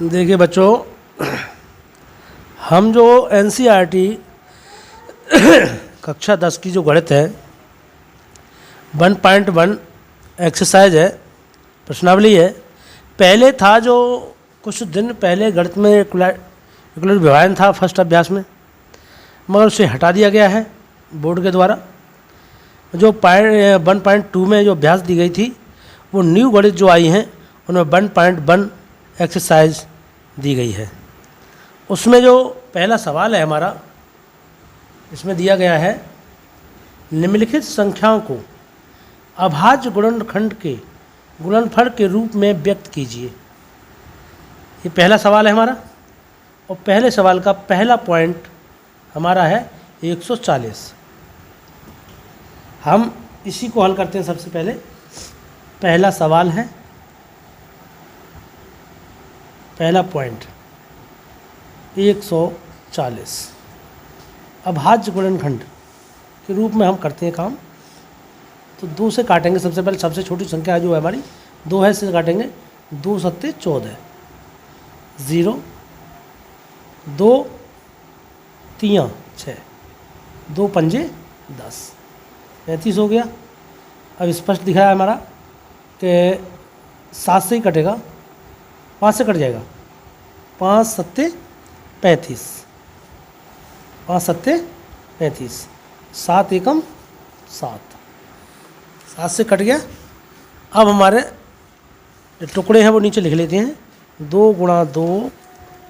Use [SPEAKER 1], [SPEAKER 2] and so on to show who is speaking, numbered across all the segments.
[SPEAKER 1] देखिए बच्चों, हम जो एनसीईआरटी कक्षा 10 की जो गणित है 1.1 एक्सरसाइज है, प्रश्नावली है। पहले था जो कुछ दिन पहले गणित में यूक्लिड विभाजन था फर्स्ट अभ्यास में, मगर उसे हटा दिया गया है बोर्ड के द्वारा। जो 1.2 में जो अभ्यास दी गई थी वो न्यू गणित जो आई हैं उनमें 1.1 एक्सरसाइज दी गई है। उसमें जो पहला सवाल है हमारा, इसमें दिया गया है निम्नलिखित संख्याओं को अभाज्य गुणनखंड के गुणनफल के रूप में व्यक्त कीजिए। ये पहला सवाल है हमारा, और पहले सवाल का पहला पॉइंट हमारा है 140। हम इसी को हल करते हैं। सबसे पहले पहला सवाल है, पहला पॉइंट 140 अभाज्य गुणनखंड के रूप में हम करते हैं काम। तो 2 से काटेंगे। सबसे पहले सबसे छोटी संख्या जो है हमारी 2 है, से काटेंगे। 2 सत्ते 14, 0 2 3 6, 2 पंजे 10, 35 हो गया। अब स्पष्ट दिख रहा है हमारा कि 7 से ही कटेगा, 5 से कट जाएगा। 5 सत्ते 35, 5 सत्ते 35, 7 एकम 7, 7 से कट गया। अब हमारे जो टुकड़े हैं वो नीचे लिख लेते हैं। 2 गुणा 2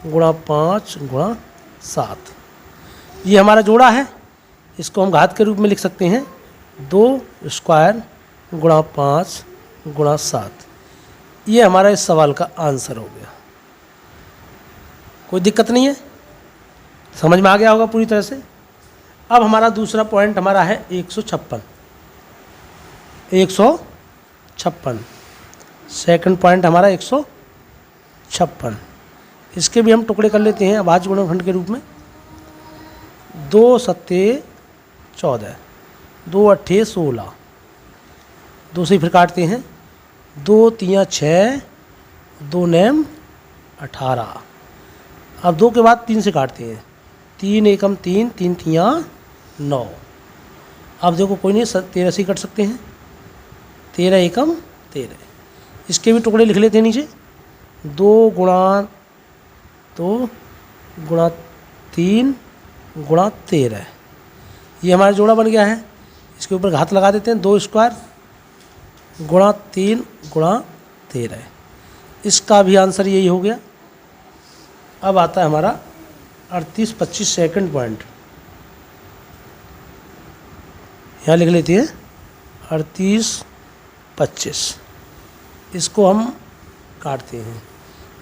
[SPEAKER 1] गुणा 5 गुणा 7, ये हमारा जोड़ा है। इसको हम घात के रूप में लिख सकते हैं। 2 स्क्वायर गुणा 5 गुणा 7, ये हमारा इस सवाल का आंसर हो गया। कोई दिक्कत नहीं है, समझ में आ गया होगा पूरी तरह से। अब हमारा दूसरा पॉइंट हमारा है 156। 156 सेकंड पॉइंट हमारा 156। इसके भी हम टुकड़े कर लेते हैं अभाज्य गुणनखंड के रूप में। 2 सत्ते 14, 2 अट्ठे 16, 2 से फिर काटते हैं। 2 3 6, 2 नैम 18। अब 2 के बाद 3 से काटते हैं। 3 एकम 3, 3 3 9। अब देखो कोई नहीं, 13 से ही कट सकते हैं। 13 एकम 13। इसके भी टुकड़े लिख लेते हैं नीचे। 2 गुणा 2 गुणा 3 गुणा 13, ये हमारा जोड़ा बन गया है। इसके ऊपर घात लगा देते हैं। 2 स्क्वायर गुणा 3 गुणा 13, इसका भी आंसर यही हो गया। अब आता है हमारा 38 25 सेकंड पॉइंट। यहाँ लिख लेते हैं 38 25। इसको हम काटते हैं।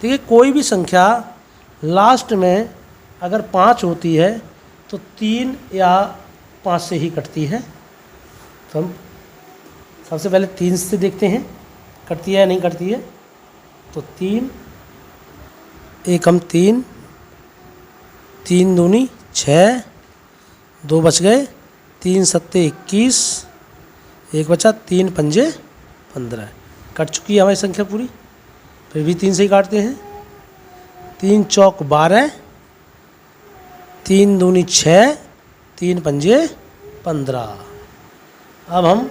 [SPEAKER 1] देखिए, कोई भी संख्या लास्ट में अगर 5 होती है तो 3 या 5 से ही कटती है। तो हम सबसे पहले 3 से देखते हैं कटती है या नहीं कटती है। तो 3 एकम 3, 3 दूनी 6, 2 बच गए। 3 सत्ते 21, 1 बचा। 3 पंजे 15, कट चुकी है हमारी संख्या पूरी। फिर भी 3 से ही काटते हैं। 3 चौक 12, 3 दूनी 6, 3 पंजे 15। अब हम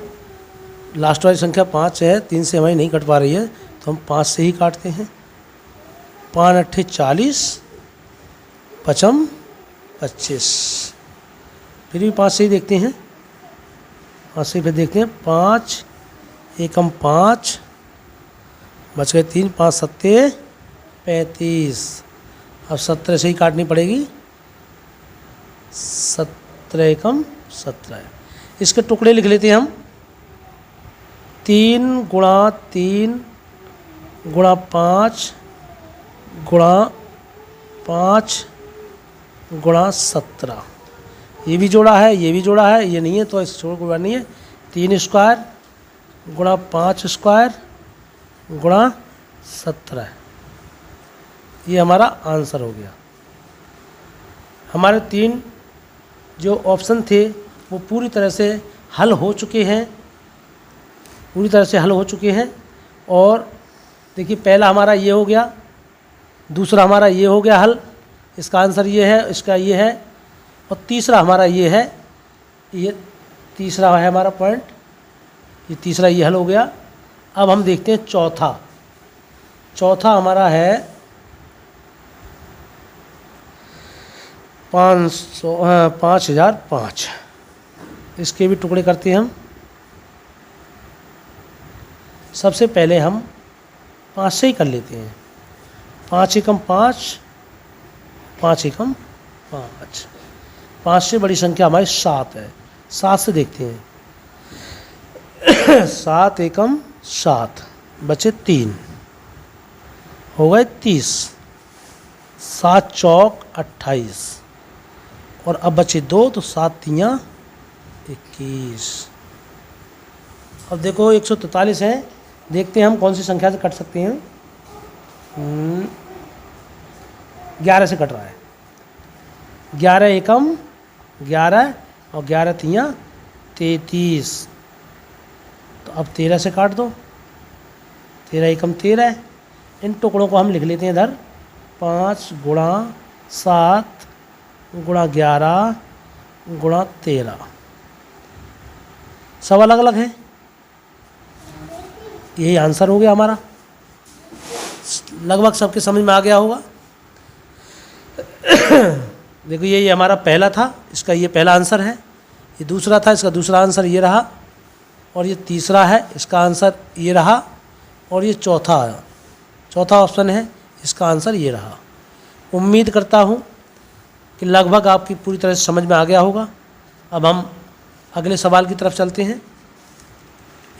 [SPEAKER 1] लास्ट वाली संख्या 5 है, 3 से हमारी नहीं कट पा रही है, तो हम 5 से ही काटते हैं। 5 अट्ठे 40, 5 25। फिर भी 5 से ही देखते हैं। 5 से फिर देखते हैं। 5 एकम 5, बच गए 3, 5 सत्ते 35। अब 17 से ही काटनी पड़ेगी। 17 एकम 17। इसके टुकड़े लिख लेते हैं हम। 3 गुणा 3 गुणा 5 गुणा 5 गुणा 17, ये भी जोड़ा है, ये भी जोड़ा है। ये नहीं है तो इस छोड़ कोई बात नहीं है। 3 स्क्वायर गुणा 5 स्क्वायर गुणा 17, ये हमारा आंसर हो गया। हमारे 3 जो ऑप्शन थे वो पूरी तरह से हल हो चुके हैं, पूरी तरह से हल हो चुके हैं। और देखिए, पहला हमारा ये हो गया दूसरा हमारा ये हो गया हल, इसका आंसर ये है, इसका ये है। और तीसरा हमारा ये है, ये तीसरा है हमारा पॉइंट, ये तीसरा ये हल हो गया। अब हम देखते हैं चौथा। चौथा हमारा है 5005। इसके भी टुकड़े करते हैं हम। सबसे पहले हम 5 से ही कर लेते हैं। 5 एकम 5, 5 एकम 5। 5 से बड़ी संख्या हमारी 7 है। 7 से देखते हैं। 7 एकम 7, बचे 3, हो गए 30। 7 चौक 28, और अब बचे 2, तो 7 तियाँ 21। अब देखो 143 है, देखते हैं हम कौन सी संख्या से कट सकते हैं। 11 से कट रहा है। 11 एकम 11 और 11 तियाँ 33, तो अब 13 से काट दो। 13 एकम 13। इन टुकड़ों को हम लिख लेते हैं इधर। 5 गुणा 7 गुणा 11 गुणा 13, सब अलग अलग है। यही आंसर हो गया हमारा। लगभग सबके समझ में आ गया होगा। देखो ये हमारा पहला था, इसका ये पहला आंसर है। ये दूसरा था, इसका दूसरा आंसर ये रहा। और ये तीसरा है, इसका आंसर ये रहा। और ये चौथा ऑप्शन है, इसका आंसर ये रहा। उम्मीद करता हूँ कि लगभग आपकी पूरी तरह से समझ में आ गया होगा। अब हम अगले सवाल की तरफ चलते हैं।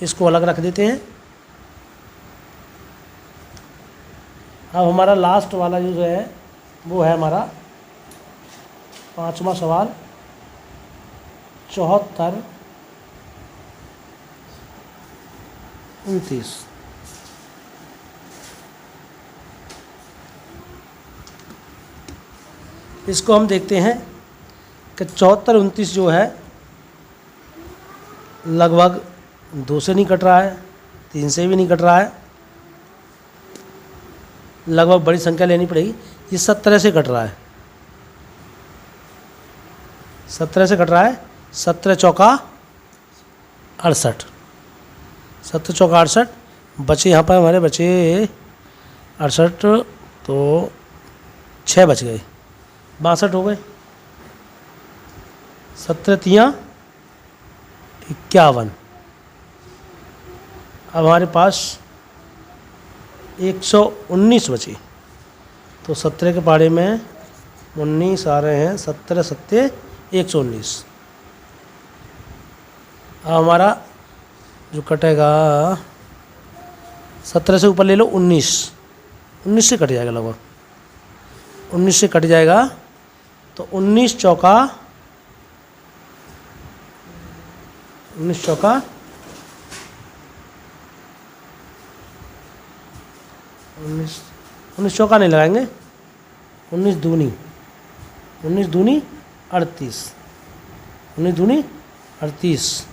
[SPEAKER 1] इसको अलग रख देते हैं। अब हमारा लास्ट वाला जो है वो है हमारा 5वां सवाल। 74 29। इसको हम देखते हैं कि 74 29 जो है लगभग 2 से नहीं कट रहा है, 3 से भी नहीं कट रहा है। लगभग बड़ी संख्या लेनी पड़ेगी। ये 17 से कट रहा है। 17 से कट रहा है। 17 चौका 68। 17 चौका 68, बचे यहाँ पर हमारे बचे 68, तो 6 बच गए, 62 हो गए। 17 तियाँ 51। अब हमारे पास 119 बचे। तो 17 के पाड़े में 19 आ रहे हैं। 17 सत्ते 119। अब हमारा जो कटेगा 17 से ऊपर ले लो 19। 19 से कट जाएगा लगभग। 19 से कट जाएगा, तो 19 चौका 19 चौका 19 चौका नहीं लगाएंगे। 19 दूनी 38। 19 दूनी 38।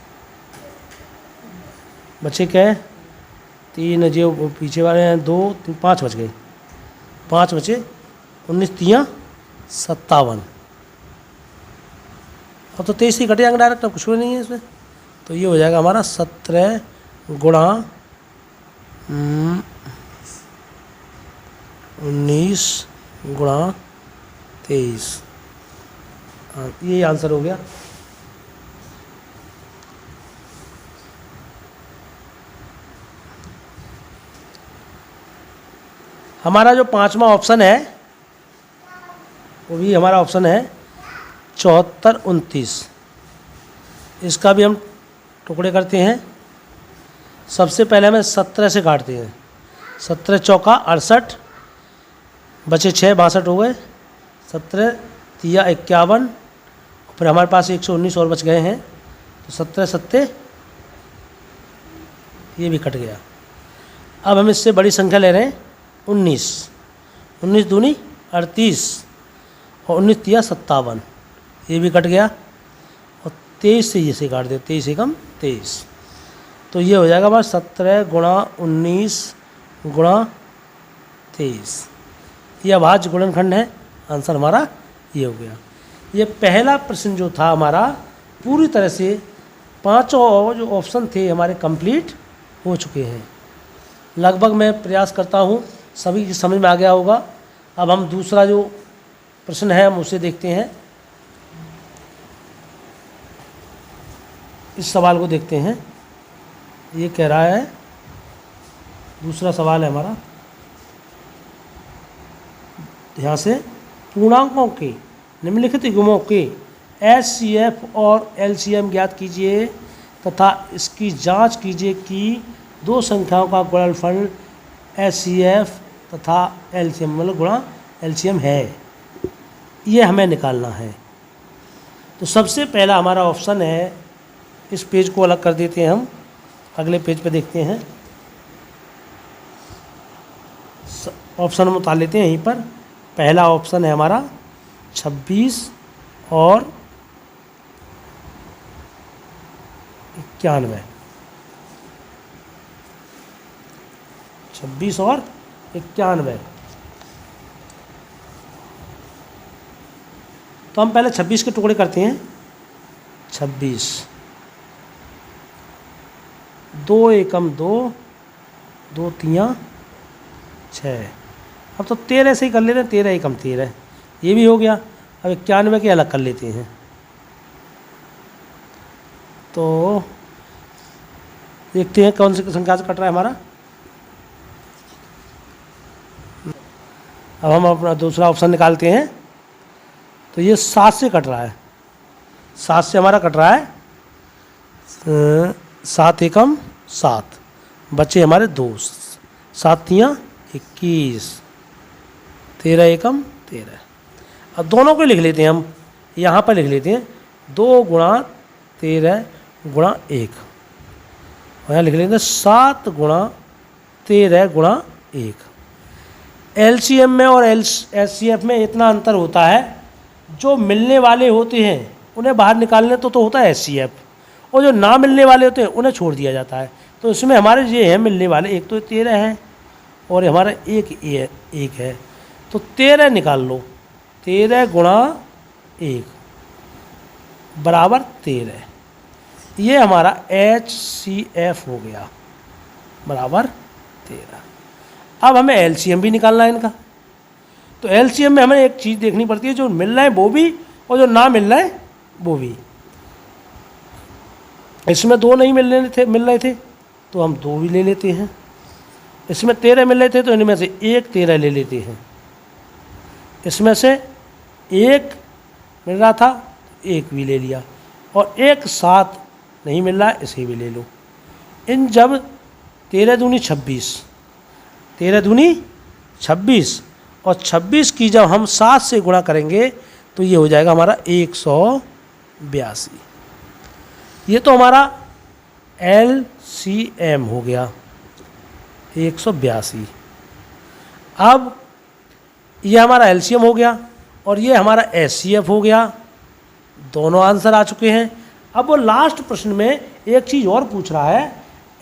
[SPEAKER 1] बचे क्या है? 3 जो पीछे वाले हैं 2 3 5 बच गए। 5 बचे। 19 तियाँ 57। अब तो 23 ही कट जाएंगे डायरेक्ट, अब कुछ भी नहीं है इसमें। तो ये हो जाएगा हमारा 17 गुणा 19 गुणा 23। ये आंसर हो गया। हमारा जो 5वां ऑप्शन है वो भी हमारा ऑप्शन है 74 29। इसका भी हम टुकड़े करते हैं। सबसे पहले हमें 17 से काटते हैं। 17 चौका 68, बचे 6 62 हो गए। 17 तिया 51, फिर हमारे पास 119 और बच गए हैं। तो 17 सत्ते ये भी कट गया। अब हम इससे बड़ी संख्या ले रहे हैं 19। 19 दूनी 38 और 19 तिया 57, ये भी कट गया। और 23 से इसे काट दे, 23 एकम 23। तो ये हो जाएगा हमारा 17 गुणा 19 गुणा 23। ये अभाज्य गुणनखंड है, आंसर हमारा ये हो गया। ये पहला प्रश्न जो था हमारा पूरी तरह से पांचों जो ऑप्शन थे हमारे कंप्लीट हो चुके हैं। लगभग मैं प्रयास करता हूँ सभी की समझ में आ गया होगा। अब हम दूसरा जो प्रश्न है हम उसे देखते हैं। इस सवाल को देखते हैं। ये कह रहा है, दूसरा सवाल है हमारा, यहाँ से पूर्णांकों के निम्नलिखित युग्मों के HCF और LCM ज्ञात कीजिए तथा इसकी जांच कीजिए कि दो संख्याओं का गुणनफल HCF तथा LCM मतलब गुणा LCM है, ये हमें निकालना है। तो सबसे पहला हमारा ऑप्शन है, इस पेज को अलग कर देते हैं हम, अगले पेज पे देखते हैं। ऑप्शन हम उतार लेते हैं यहीं पर। पहला ऑप्शन है हमारा 26 और 91। 26 और 91। तो हम पहले 26 के टुकड़े करते हैं। 26, 2 एकम 2, 2 तियाँ 6। अब तो 13 से ही कर लेते हैं, 13 एकम 13, ये भी हो गया। अब 91 के अलग कर लेते हैं। तो देखते हैं कौन सी संख्या से कट रहा है हमारा। अब हम अपना दूसरा ऑप्शन निकालते हैं। तो ये 7 से कट रहा है, 7 से हमारा कट रहा है 7 एकम 7, बचे हमारे 2, 7 तियाँ 21, 13 एकम 13। अब दोनों को लिख लेते हैं हम, यहाँ पर लिख लेते हैं 2 गुणा 13 गुणा 1, और यहाँ लिख लेते हैं 7 गुणा 13 गुणा 1। LCM में और HCF में इतना अंतर होता है, जो मिलने वाले होते हैं उन्हें बाहर निकालने तो होता है HCF, और जो ना मिलने वाले होते हैं उन्हें छोड़ दिया जाता है। तो इसमें हमारे ये हैं मिलने वाले, एक तो 13 है और हमारा एक है, तो 13 निकाल लो। 13 गुणा 1 बराबर 13, ये हमारा HCF हो गया बराबर 13। अब हमें LCM भी निकालना है इनका। तो LCM में हमें एक चीज़ देखनी पड़ती है, जो मिल रहा है वो भी और जो ना मिल रहा है वो भी। इसमें 2 नहीं मिल रहे थे तो हम 2 भी ले लेते हैं। इसमें 13 मिल रहे थे तो इनमें से एक 13 ले लेते हैं। इसमें से एक मिल रहा था, एक भी ले लिया, और एक 7 नहीं मिल रहा है, इसे भी ले लो। इन जब 13 दूनी 26, 13 दूनी 26 और 26 की जब हम 7 से गुणा करेंगे तो ये हो जाएगा हमारा 182। ये तो हमारा LCM हो गया 182। अब ये हमारा LCM हो गया और ये हमारा HCF हो गया। दोनों आंसर आ चुके हैं। अब वो लास्ट प्रश्न में एक चीज़ और पूछ रहा है,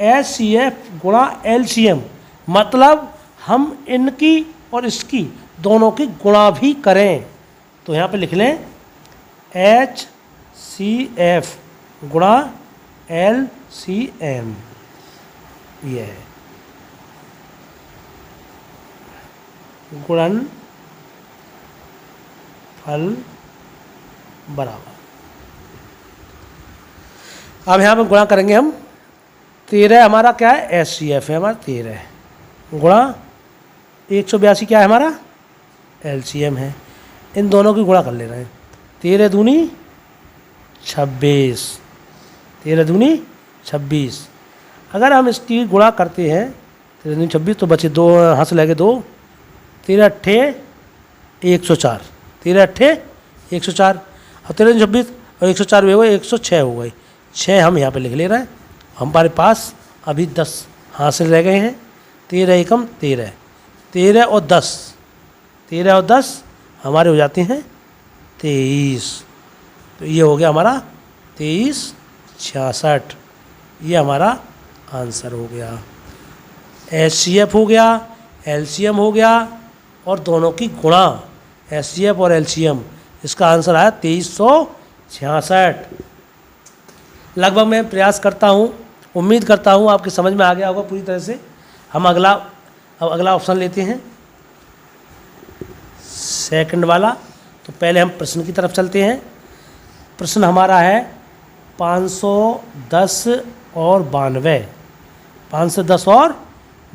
[SPEAKER 1] HCF गुणा LCM, मतलब हम इनकी और इसकी दोनों की गुणा भी करें। तो यहाँ पे लिख लें HCF गुणा LCM, ये है गुणन फल बराबर। अब यहाँ पे गुणा करेंगे हम। 13 हमारा क्या है, HCF है हमारा 13, गुणा 182 क्या है हमारा LCM है। इन दोनों की गुणा कर ले रहे हैं। 13 दूनी 26, 13 दूनी 26। अगर हम इसकी गुणा करते हैं 13 दूनी 26 तो बचे 2, हाथ से लगे 2, 13 अट्ठे 104, 13 अट्ठे 104, और 13 दूनी 26 और 104 भी हो गए, 106 हो गए। 6 हम यहाँ पे लिख ले रहे हैं। हमारे पास अभी 10 हाथ से रह गए हैं। 13 एकम 13, 13 और 10, 13 और 10 हमारे हो जाते हैं 23। तो ये हो गया हमारा 2366, ये हमारा आंसर हो गया। HCF हो गया, LCM हो गया और दोनों की गुणा HCF और LCM। इसका आंसर आया 2366। लगभग मैं प्रयास करता हूँ, उम्मीद करता हूँ आपके समझ में आ गया होगा पूरी तरह से। हम अब अगला ऑप्शन लेते हैं, सेकंड वाला। तो पहले हम प्रश्न की तरफ चलते हैं। प्रश्न हमारा है 510 और 92। 510 और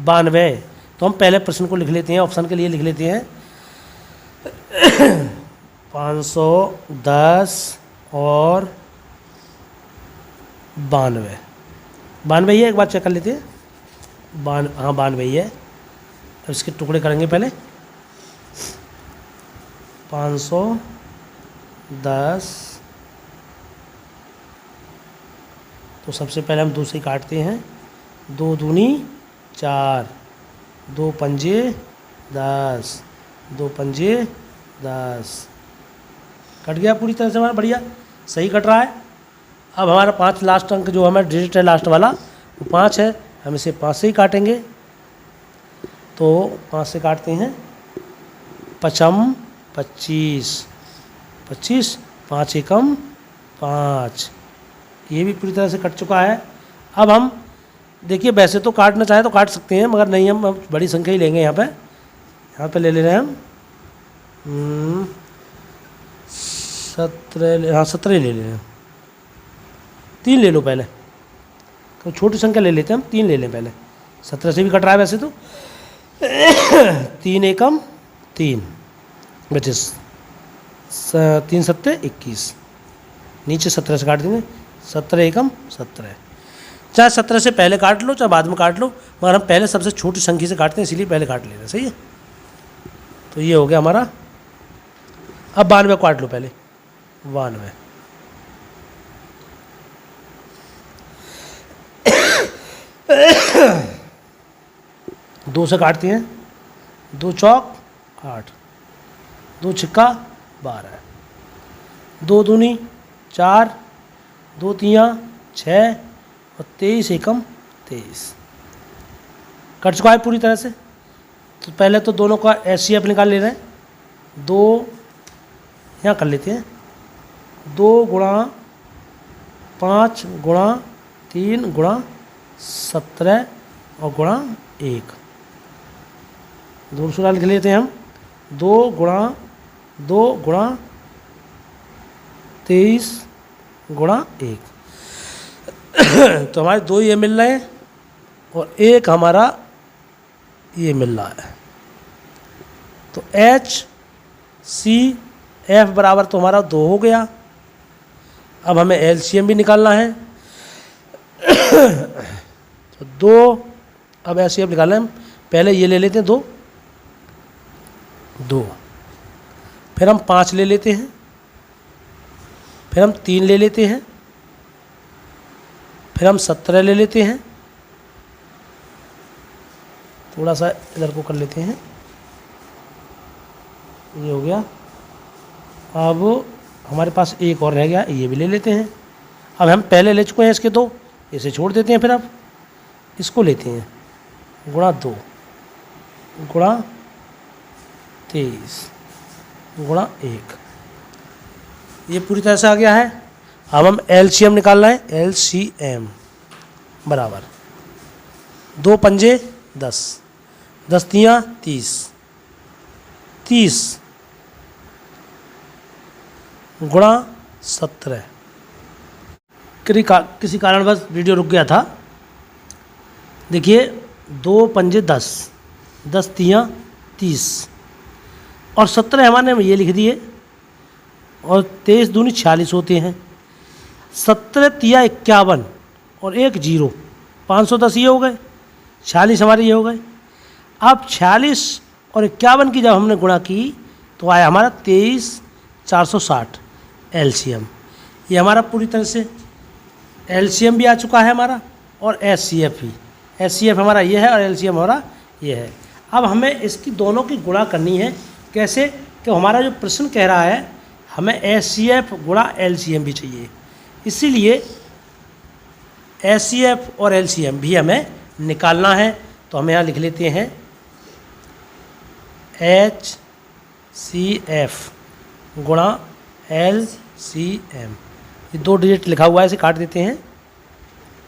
[SPEAKER 1] 92। तो हम पहले प्रश्न को लिख लेते हैं, ऑप्शन के लिए लिख लेते हैं 510 और 92। 92 ही है, एक बार चेक कर लेते हैं। हाँ 92 ही है। अब इसके टुकड़े करेंगे पहले। 510, तो सबसे पहले हम 2 से काटते हैं। 2 दूनी 4, 2 पंजे 10, 2 पंजे 10। कट गया पूरी तरह से हमारा, बढ़िया सही कट रहा है। अब हमारा 5 लास्ट अंक जो हमारा डिजिट है लास्ट वाला वो 5 है, हम इसे 5 से ही काटेंगे। तो 5 से काटते हैं। 5 25, 25, 5 एकम 5। ये भी पूरी तरह से कट चुका है। अब हम देखिए, वैसे तो काटना चाहें तो काट सकते हैं, मगर नहीं, हम बड़ी संख्या ही लेंगे। यहाँ पे ले रहे हैं हम 17। हाँ 17 ले रहे हैं। 3 ले लो पहले, तो छोटी संख्या ले लेते हैं हम। 3 ले लें पहले। 17 से भी कट रहा है वैसे तो। 3 एकम 3 बचे 3 सत्ते 21। नीचे 17 से काट देंगे। 17 एकम 17। चाहे 17 से पहले काट लो चाहे बाद में काट लो, मगर हम पहले सबसे छोटी संख्या से काटते हैं, इसीलिए पहले काट ले रहे हैं। सही है। तो ये हो गया हमारा। अब 92 काट लो पहले। 92 2 से काटते हैं। 2 चौक 8, 2 छिक्का 12, 2 दूनी 4, 2 तियाँ 6 और 23 एकम 23। कट चुका है पूरी तरह से। तो पहले तो दोनों का HCF निकाल ले रहे हैं। 2 यहाँ कर लेते हैं। 2 गुणा 5 गुणा 3 गुणा 17 और गुणा 1। 2 सूरा लिख लेते हैं हम। 2 गुणा 23 गुणा 1। तो हमारे 2 ये मिल रहे हैं और 1 हमारा ये मिल रहा है। तो HCF बराबर तो हमारा 2 हो गया। अब हमें LCM भी निकालना है। तो 2, अब HCF निकालना है। पहले ये ले लेते हैं 2, फिर हम 5 ले लेते हैं, फिर हम 3 ले लेते हैं, फिर हम 17 ले लेते हैं। थोड़ा सा इधर को कर लेते हैं। ये हो गया। अब हमारे पास एक और रह गया, ये भी ले लेते हैं। अब हम पहले ले चुके हैं इसके 2, इसे छोड़ देते हैं। फिर अब इसको लेते हैं गुणा 2 गुणा 23 गुणा 1। ये पूरी तरह से आ गया है। अब हम LCM निकालना है। LCM बराबर 2 पंजे 10, 10 तियाँ 30, 30 गुणा 17। किसी कारणवश वीडियो रुक गया था। देखिए 2 पंजे 10, 10 तियाँ 30 और 17 हमारे ये लिख दिए, और 23 दूनी 46 होते हैं। 17 तिया 51 और 1 0, 510 ये हो गए। 46 हमारे ये हो गए। अब 46 और 51 की जब हमने गुणा की तो आया हमारा 23,460 LCM। ये हमारा पूरी तरह से LCM भी आ चुका है हमारा, और HCF भी। HCF हमारा ये है और LCM हमारा ये है। अब हमें इसकी दोनों की गुणा करनी है। कैसे? कि हमारा जो प्रश्न कह रहा है हमें HCF गुणा LCM भी चाहिए, इसीलिए HCF और LCM भी हमें निकालना है। तो हम यहाँ लिख लेते हैं HCF गुणा LCM, ये 2 डिजिट लिखा हुआ है, इसे काट देते हैं।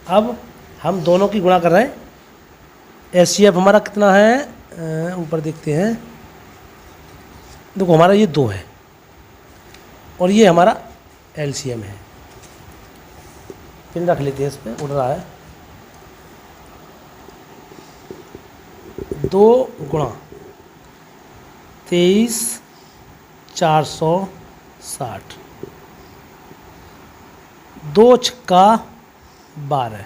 [SPEAKER 1] अब हम दोनों की गुणा कर रहे हैं। HCF हमारा कितना है, ऊपर देखते हैं, देखो हमारा ये 2 है और ये हमारा LCM है। पिन रख लेते हैं, इस पर उड़ रहा है। 2 गुणा 23,460, 2 छक्का 12,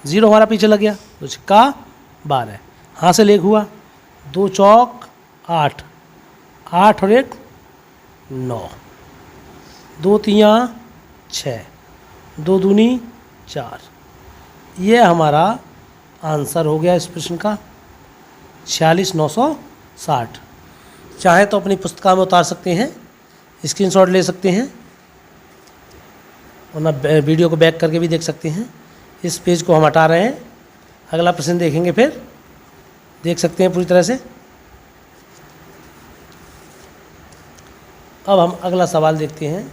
[SPEAKER 1] 0 हमारा पीछे लग गया, 2 छक्का 12, हाँ से लेख हुआ, 2 चौक 8, 8 और 1 9, 2 तियाँ 6, 2 दूनी 4। ये हमारा आंसर हो गया इस प्रश्न का 46,960। चाहे तो अपनी पुस्तिका में उतार सकते हैं, स्क्रीनशॉट ले सकते हैं, और ना वीडियो को बैक करके भी देख सकते हैं। इस पेज को हम हटा रहे हैं, अगला प्रश्न देखेंगे, फिर देख सकते हैं पूरी तरह से। अब हम अगला सवाल देखते हैं।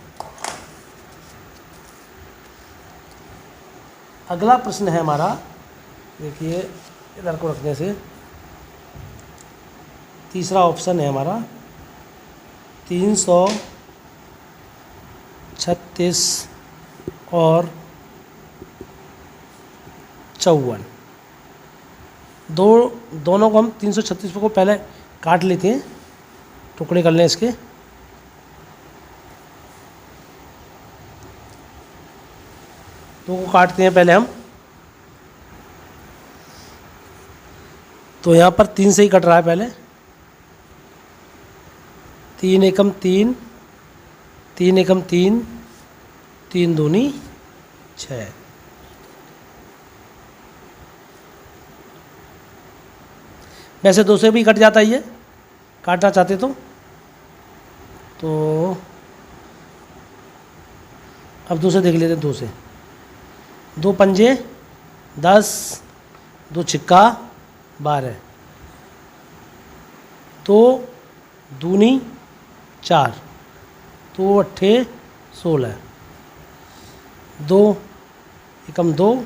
[SPEAKER 1] अगला प्रश्न है हमारा, देखिए इधर को रखने से तीसरा ऑप्शन है हमारा 336 और 54। दोनों को हम 336 को पहले काट लेते हैं, टुकड़े कर लें इसके। दो को काटते हैं पहले हम, तो यहाँ पर 3 से ही कट रहा है पहले। 3 एकम 3, 3 एकम 3, 3 दूनी 6। वैसे 2 से भी कट जाता ही है, काटना चाहते तो अब 2 से देख लेते हैं। 2 से 2 पंजे 10, 2 छिक्का 12, 2 दूनी 4, 2 अट्ठे 16, 2 एकम 2,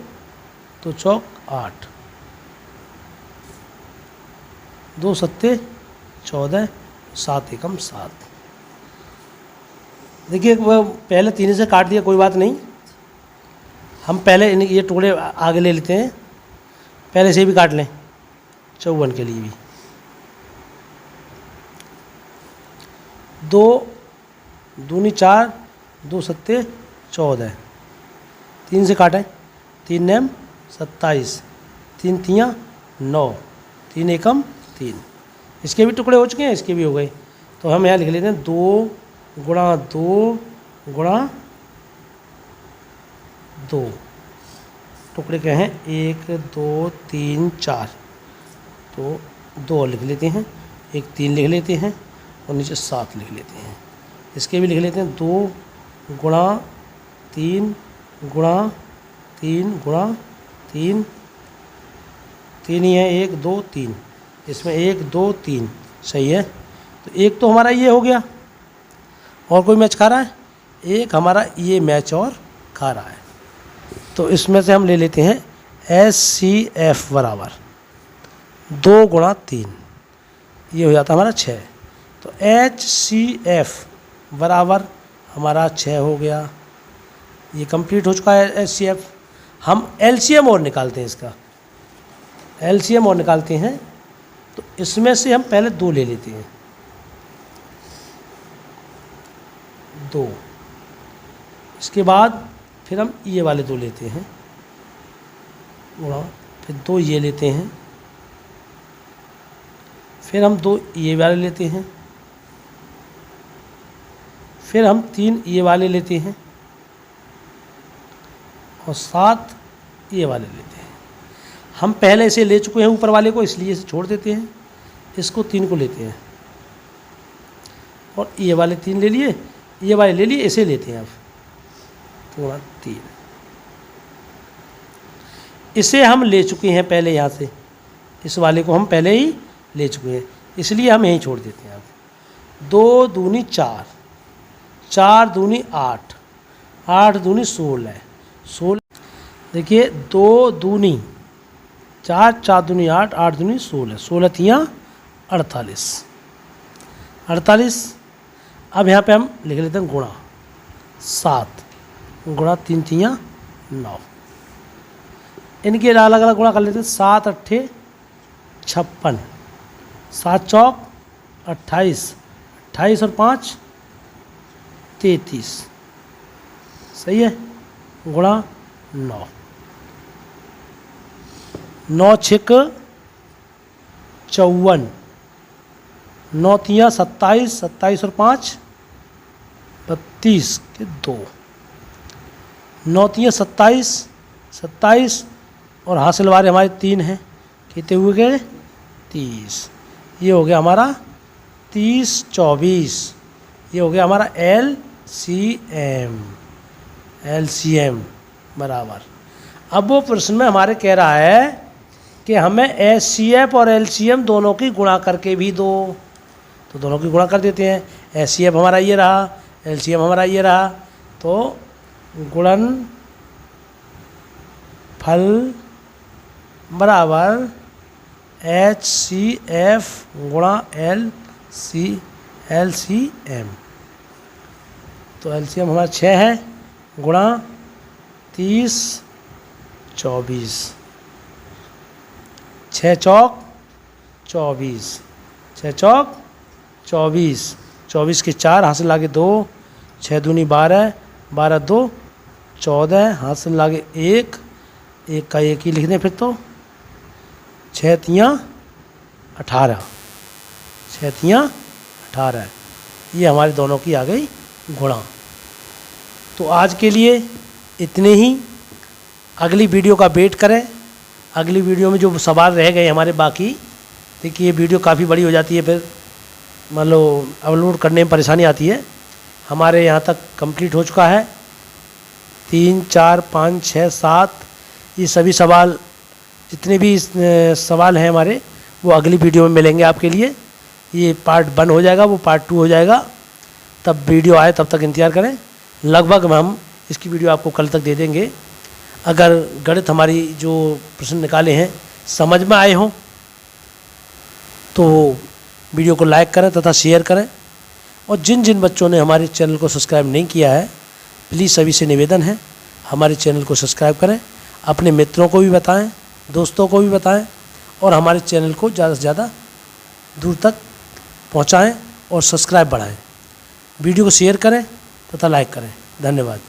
[SPEAKER 1] 2 चौक 8, 2 सत्ते 14, 7 एकम 7। देखिए वो पहले 3 से काट दिया, कोई बात नहीं। हम पहले ये टुकड़े आगे ले लेते हैं, पहले से भी काट लें 54 के लिए भी। 2 दूनी 4, 2 सत्ते 14, 3 से काटें, 3 नेम 27, 3 तियाँ 9, 3 एकम 3। इसके भी टुकड़े हो चुके हैं, इसके भी हो गए। तो हम यहाँ लिख लेते हैं 2 गुणा 2 गुणा 2। टुकड़े क्या हैं, 1 2 3 4, तो 2 लिख लेते हैं, एक 3 लिख लेते हैं और नीचे 7 लिख लेते हैं। इसके भी लिख लेते हैं 2 गुणा 3 गुणा 3 गुणा 3, 3 ही है, 1 2 3, इसमें 1 2 3 सही है। तो एक तो हमारा ये हो गया, और कोई मैच खा रहा है, एक हमारा ये मैच और खा रहा है। तो इसमें से हम ले लेते हैं HCF बराबर 2 गुणा 3, ये हो जाता है हमारा 6। तो HCF बराबर हमारा 6 हो गया, ये कंप्लीट हो चुका है HCF। हम LCM और निकालते हैं, इसका LCM और निकालते हैं। तो इसमें से हम पहले 2 ले लेते हैं, 2। इसके बाद फिर हम ये वाले 2 लेते हैं गुणा, फिर 2 ये लेते हैं, फिर हम 2 ये वाले लेते हैं, फिर हम 3 ये वाले लेते हैं और 7 ये वाले लेते हैं। हम पहले इसे ले चुके हैं ऊपर वाले को, इसलिए इसे छोड़ देते हैं, इसको 3 को लेते हैं और ये वाले 3 ले लिए, ये वाले ले लिए, इसे लेते हैं अब थोड़ा 3। इसे हम ले चुके हैं पहले, यहाँ से इस वाले को हम पहले ही ले चुके हैं, इसलिए हम यहीं छोड़ देते हैं। अब 2 दूनी 4, 4 दूनी 8, 8 दूनी 16, 16 देखिए 2 दूनी 4, 4 दूनी 8, 8 दूनी 16, 16 तियाँ 48, 48। अब यहाँ पे हम लिख लेते हैं गुणा 7, गुणा 3 तियाँ 9। इनके अलग अलग गुणा कर लेते हैं। 7 अट्ठे 56, 7 चौक 28, 28 और 5 33, सही है, गुणा 9, 9 छिक 54, 9 तियाँ 27, 27 और 5 32 के 2, 9 तियाँ 27, 27 और हासिल वाले हमारे 3 हैं, कितने हुए गए 30। ये हो गया हमारा 30 24, ये हो गया हमारा LCM बराबर। अब वो प्रश्न में हमारे कह रहा है कि हमें HCF और LCM दोनों की गुणा करके भी दो, तो दोनों की गुणा कर देते हैं। HCF हमारा ये रहा, LCM हमारा ये रहा, तो गुणन फल बराबर HCF गुणा LCM। तो LCM हमारा 6 है, गुणा 30 24, 6 चौक 24, 6 चौक 24, 24 के 4 हासिल लागे 2, 6 दूनी 12, 12 2 14, हासिल लागे 1, 1 का 1 ही लिख दें फिर तो 6 तियाँ 18, 6 तियाँ 18। ये हमारे दोनों की आ गई गुणा। तो आज के लिए इतने ही। अगली वीडियो का वेट करें। अगली वीडियो में जो सवाल रह गए हमारे बाकी, देखिए ये वीडियो काफ़ी बड़ी हो जाती है, फिर मान लो अपलोड करने में परेशानी आती है। हमारे यहाँ तक कंप्लीट हो चुका है। 3 4 5 6 7 ये सभी सवाल, जितने भी सवाल हैं हमारे, वो अगली वीडियो में मिलेंगे आपके लिए। ये पार्ट 1 हो जाएगा, वो पार्ट 2 हो जाएगा। तब वीडियो आए तब तक इंतज़ार करें। लगभग हम इसकी वीडियो आपको कल तक दे देंगे। अगर गणित हमारी जो प्रश्न निकाले हैं समझ में आए हों तो वीडियो को लाइक करें तथा शेयर करें। और जिन जिन बच्चों ने हमारे चैनल को सब्सक्राइब नहीं किया है, प्लीज़ सभी से निवेदन है हमारे चैनल को सब्सक्राइब करें, अपने मित्रों को भी बताएं, दोस्तों को भी बताएं और हमारे चैनल को ज़्यादा से ज़्यादा दूर तक पहुंचाएं और सब्सक्राइब बढ़ाएं। वीडियो को शेयर करें तथा लाइक करें। धन्यवाद।